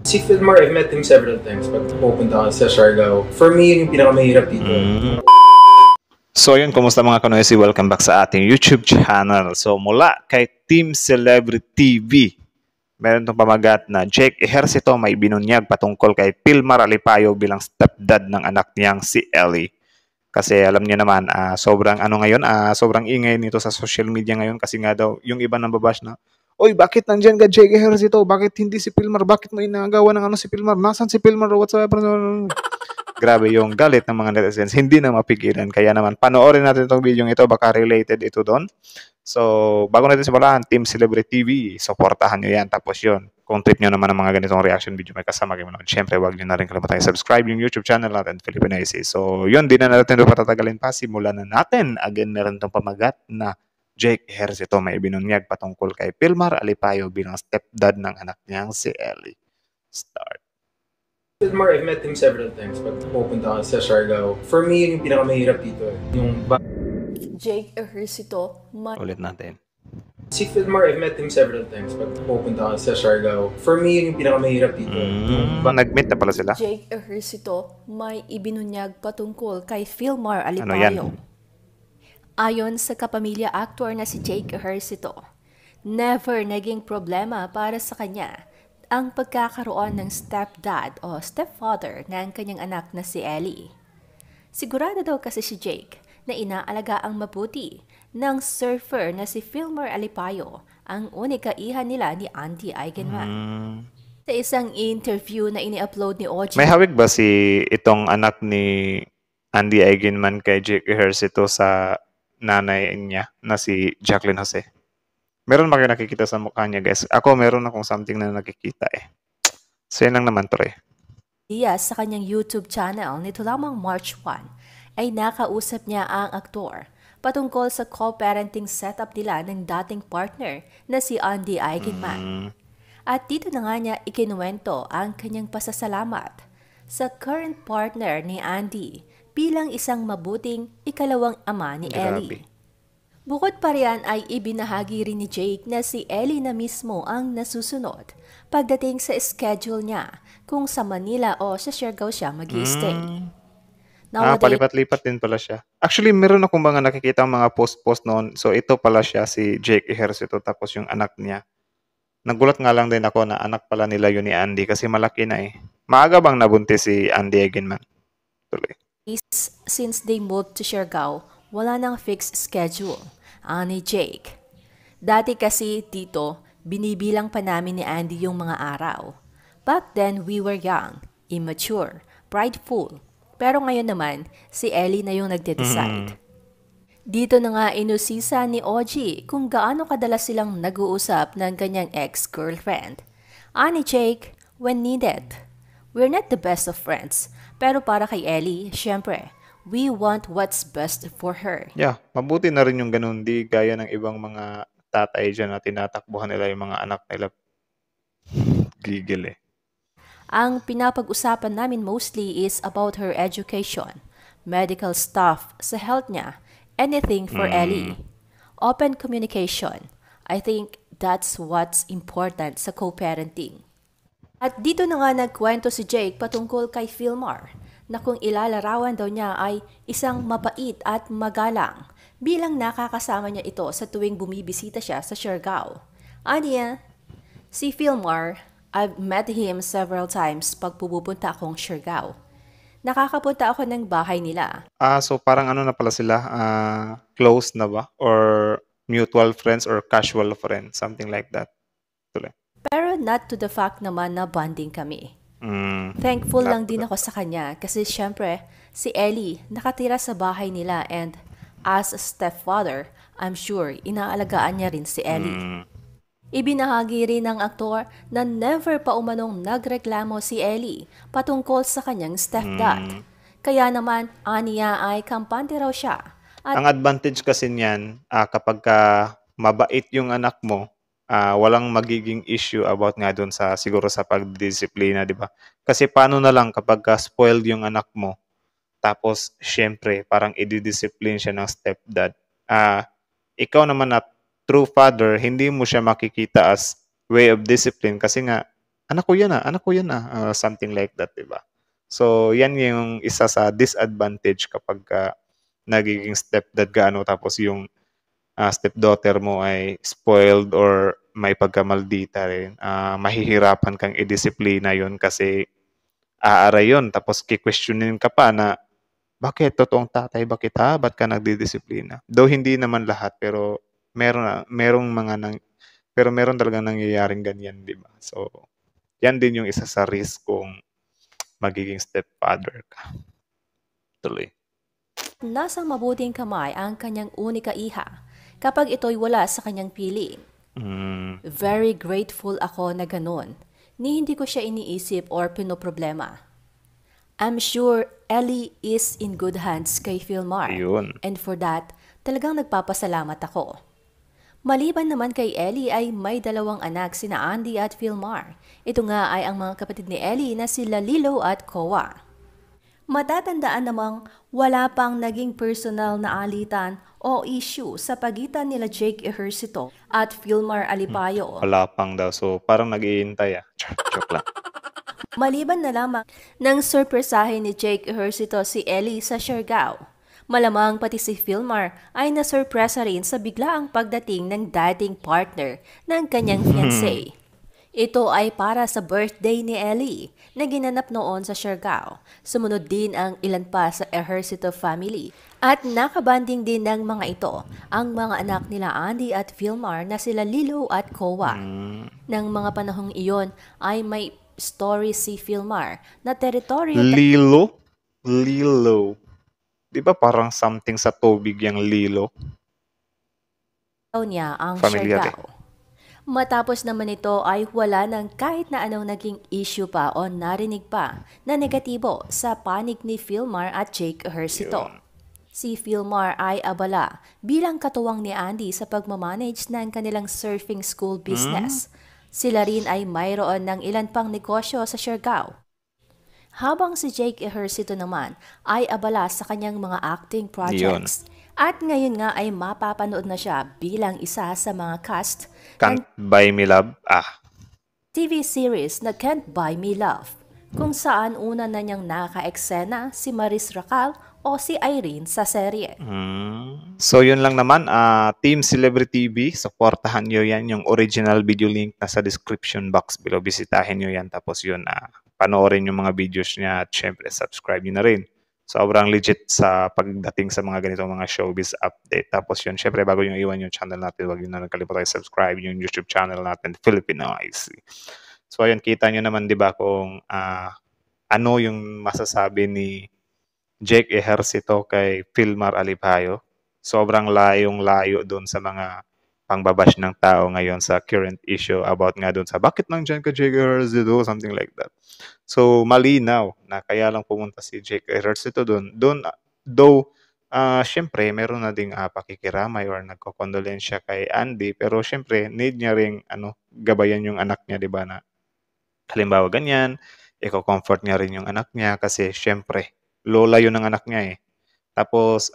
Si Filmar, I've met him several times pag pupunta ka sa Siargao. For me, yun yung pinakamahirap dito. So yun, kumusta mga kanoysi? Welcome back sa ating YouTube channel. So mula kay Team Celebrity TV, meron itong pamagat na Jake Ejercito may binunyag patungkol kay Filmar Alipayo bilang stepdad ng anak niyang si Ellie. Kasi alam niyo naman, sobrang sobrang ingay nito sa social media ngayon kasi nga daw yung iba nang babash na, "Oy, bakit nandiyan ka Jake Ejercito? Bakit hindi si Filmar? Bakit mo inagawa ng si Filmar? Nasaan si Filmar or whatsoever?" Grabe yung galit ng mga netizens, hindi na mapigilan. Kaya naman, panoorin natin itong video ito, baka related ito doon. So, bago natin simulan, Team Celebrity TV, supportahan nyo yan. Tapos yun, kung trip nyo naman ang mga ganitong reaction video, may kasama kayo manood. Siyempre, huwag nyo na rin kalimutan i-subscribe yung YouTube channel natin, Filipino AC. So, yun, di na natin ito patatagalin pa. Simulan na natin. Again, meron itong pamagat na Jake Ejercito may binunyag patungkol kay Filmar Alipayo bilang stepdad ng anak niyang si Ellie. Start. Filmar, I've met him several times pag pupunta ka sa Siargao. For me, yun yung pinakamahirap dito. Yung Jake Ejercito, Ulit natin. Si Filmar, I've met him several times pag pupunta ka sa Siargao. For me, yun yung pinakamahirap dito. Nag-meet na pala sila? Jake Ejercito may ibinunyag patungkol kay Filmar Alipayo. Ano yan? Ayon sa kapamilya actor na si Jake Ejercito, never naging problema para sa kanya ang pagkakaroon ng stepdad o stepfather ng kanyang anak na si Ellie. Sigurado daw kasi si Jake na inaalaga ang mabuti ng surfer na si Filmar Alipayo, ang unika iha nila ni Andy Eigenman. Sa isang interview na ini-upload ni OG, May hawig ba si itong anak ni Andy Eigenman kay Jake Ejercito sa nanay niya na si Jacqueline Jose? Meron ba kayo nakikita sa mukha niya, guys? Ako meron akong something na nakikita eh. So yun lang naman to eh. Diaz sa kanyang YouTube channel nito lamang March 1 ay nakausap niya ang aktor patungkol sa co-parenting setup nila ng dating partner na si Andy Eigenman. At dito na nga niya ikinuwento ang kanyang pasasalamat sa current partner ni Andy bilang isang mabuting ikalawang ama ni Ellie. Bukod pa riyan ay ibinahagi rin ni Jake na si Ellie na mismo ang nasusunod pagdating sa schedule niya kung sa Manila o sa Siargao siya mag-i-stay. Palipat-lipat din pala siya. Actually, meron akong mga nakikita mga post-post noon. So ito pala siya, si Jake Ejercito, tapos yung anak niya. Nagulat nga lang din ako na anak pala nila yun ni Andy kasi malaki na eh. Maaga bang nabuntis si Andy Eigenman? Tuloy. Since they moved to Siargao, wala nang fixed schedule ni Jake. Dati kasi dito, binibilang pa namin ni Andy yung mga araw. Back then, we were young, immature, prideful. Pero ngayon naman, si Ellie na yung nagde-decide. Dito na nga inusisa ni OG kung gaano kadalas silang nag-uusap ng kanyang ex-girlfriend. Ani Jake, when needed. We're not the best of friends, pero para kay Ellie, syempre, we want what's best for her. Yeah, mabuti na rin yung ganun. Di gaya ng ibang mga tatay dyan na tinatakbuhan nila yung mga anak nila. Gigil eh. Ang pinapag-usapan namin mostly is about her education, medical stuff sa health niya, anything for Ellie. Open communication. I think that's what's important sa co-parenting. At dito na nga nagkwento si Jake patungkol kay Filmar na kung ilalarawan daw niya ay isang mabait at magalang bilang nakakasama niya ito sa tuwing bumibisita siya sa Siargao. Anya, si Filmar, I've met him several times pag pupunta akong Siargao. Nakakapunta ako ng bahay nila. So parang ano na pala sila? Close na ba? Or mutual friends or casual friends? Something like that. Tuloy. Pero not to the fact naman na bonding kami. Thankful lang din ako sa kanya kasi syempre si Ellie nakatira sa bahay nila and as a stepfather, I'm sure inaalagaan niya rin si Ellie. Ibinahagi rin ng aktor na never pa umanong nagreklamo si Ellie patungkol sa kanyang stepdad. Kaya naman, aniya ay kampante raw siya. Ang advantage kasi niyan, kapag mabait yung anak mo, walang magiging issue about nga doon sa siguro sa pagdisiplina, di ba? Kasi paano na lang kapag spoiled yung anak mo, tapos syempre parang i-discipline siya ng stepdad. Ikaw naman na true father, hindi mo siya makikita as way of discipline kasi nga anak ko yan something like that, di ba? So, yan yung isa sa disadvantage kapag nagiging stepdad ka, tapos yung stepdaughter mo ay spoiled or may pagkamaldita rin. Mahihirapan kang i-disiplina yun kasi aaray yun. Tapos kikwestiyonin ka pa na, bakit totoong tatay ba kita? Ba't ka nagdidisiplina? Though hindi naman lahat, pero meron talagang nangyayaring ganyan, di ba? So, yan din yung isa sa risk kung magiging stepfather ka. Tuloy. Nasa mabuting kamay ang kanyang unika iha kapag ito'y wala sa kanyang piling. Very grateful ako na ganun, ni hindi ko siya iniisip or pinoproblema. I'm sure Ellie is in good hands kay Philmar. Ayun. And for that, talagang nagpapasalamat ako. Maliban naman kay Ellie ay may 2 anak sina Andy at Philmar. Ito nga ay ang mga kapatid ni Ellie na sila Lilo at Koa. Matatandaan namang wala pang naging personal na alitan o issue sa pagitan nila Jake Ejercito at Philmar Alipayo. Wala pang daw. So, parang nag-iintay Joke lang. Maliban na lamang nang surpresahin ni Jake Ejercito si Ellie sa Siargao. Malamang pati si Philmar ay nasurpresa rin sa biglaang pagdating ng dating partner ng kanyang fiancé. Ito ay para sa birthday ni Ellie na ginanap noon sa Siargao. Sumunod din ang ilan pa sa Ejercito family at nakabanding din ng mga ito ang mga anak nila Andy at Philmar na sila Lilo at Koa. Nang mga panahong iyon ay may story si Philmar na teritoryo Lilo? Di ba parang something sa tubig yung Lilo? niya ang Familiar Siargao. Matapos naman ito ay wala nang kahit na anong naging issue pa o narinig pa na negatibo sa panig ni Philmar at Jake Ejercito. Si Philmar ay abala bilang katuwang ni Andy sa pagmamanage ng kanilang surfing school business. Sila rin ay mayroon ng ilan pang negosyo sa Siargao. Habang si Jake Ejercito naman ay abala sa kanyang mga acting projects. At ngayon nga ay mapapanood na siya bilang isa sa mga cast Can't Buy Me Love? TV series na Can't Buy Me Love, kung saan una na niyang naka-eksena si Maris Racal o si Irene sa serye. So yun lang naman, Team Celebrity TV, supportahan nyo yan, yung original video link nasa description box below, bisitahin nyo yan, tapos yun, panoorin yung mga videos niya at syempre subscribe nyo na rin. Sobrang legit sa pagdating sa mga ganitong mga showbiz update. Tapos yun, syempre bago yung iwan yung channel natin, huwag nyo na nagkalimutan subscribe yung YouTube channel natin, Filipino IC. So ayun, kita nyo naman diba kung ano yung masasabi ni Jake Ejercito kay Philmar Alipayo. Sobrang layong-layo doon sa mga pangbabash ng tao ngayon sa current issue about nga doon sa bakit nang dyan ka Jake Ejercito, something like that. So malinaw na kaya lang pumunta si Jake Ejercito doon. Though syempre meron na ding pakikiramay or nagko-condolensya kay Andy, pero syempre need niya ring gabayan yung anak niya, 'di ba, na halimbawa ganyan, i-comfort niya rin yung anak niya kasi syempre lola yun ng anak niya eh. Tapos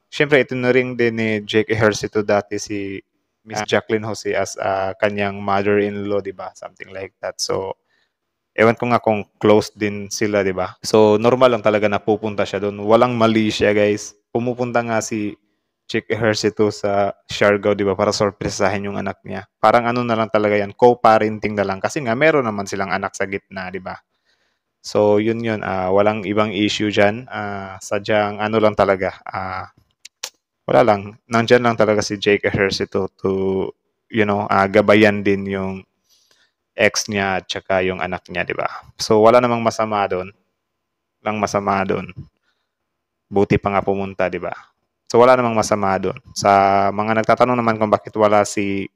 syempre ito na rin din ni Jake Ejercito dati si Miss Jacqueline Jose as kanyang mother-in-law, 'di ba? Something like that. So ewan ko nga kung close din sila, 'di ba? So normal lang talaga na pupunta siya doon. Walang mali siya, guys. Pumupunta nga si Jake Ejercito sa Siargao, 'di ba? Para sorpresahin yung anak niya. Parang ano na lang talaga 'yan, co-parenting na lang kasi nga meron naman silang anak sa gitna, 'di ba? So yun, walang ibang issue diyan. Sadyang ano lang talaga, wala lang. Nandiyan lang talaga si Jake Ejercito to gabayan din yung ex niya at saka yung anak niya, 'di ba? So wala namang masama doon. Buti pa nga pumunta, 'di ba? So wala namang masama doon. Sa mga nagtatanong naman kung bakit wala si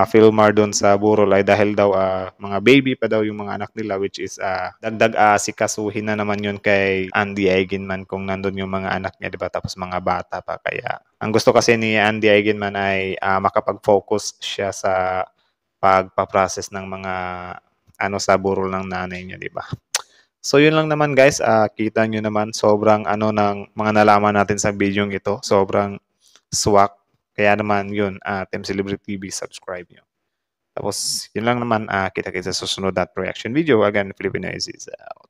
Philmar doon sa burol ay dahil daw mga baby pa daw yung mga anak nila, which is dagdag sikasuhin na naman yun kay Andy Eigenman kung nandun yung mga anak niya, 'di ba? Tapos mga bata pa, kaya ang gusto kasi ni Andy Eigenman ay makapag-focus siya sa pagpa-process ng mga sa burol ng nanay niya, 'di ba? So yun lang naman, guys. Kita nyo naman sobrang ng mga nalaman natin sa video ito. Sobrang swak. Kaya naman yun, Team Celebrity TV, subscribe nyo. Tapos, yun lang naman. Kita-kita sa susunod na reaction video. Again, Filipino is out.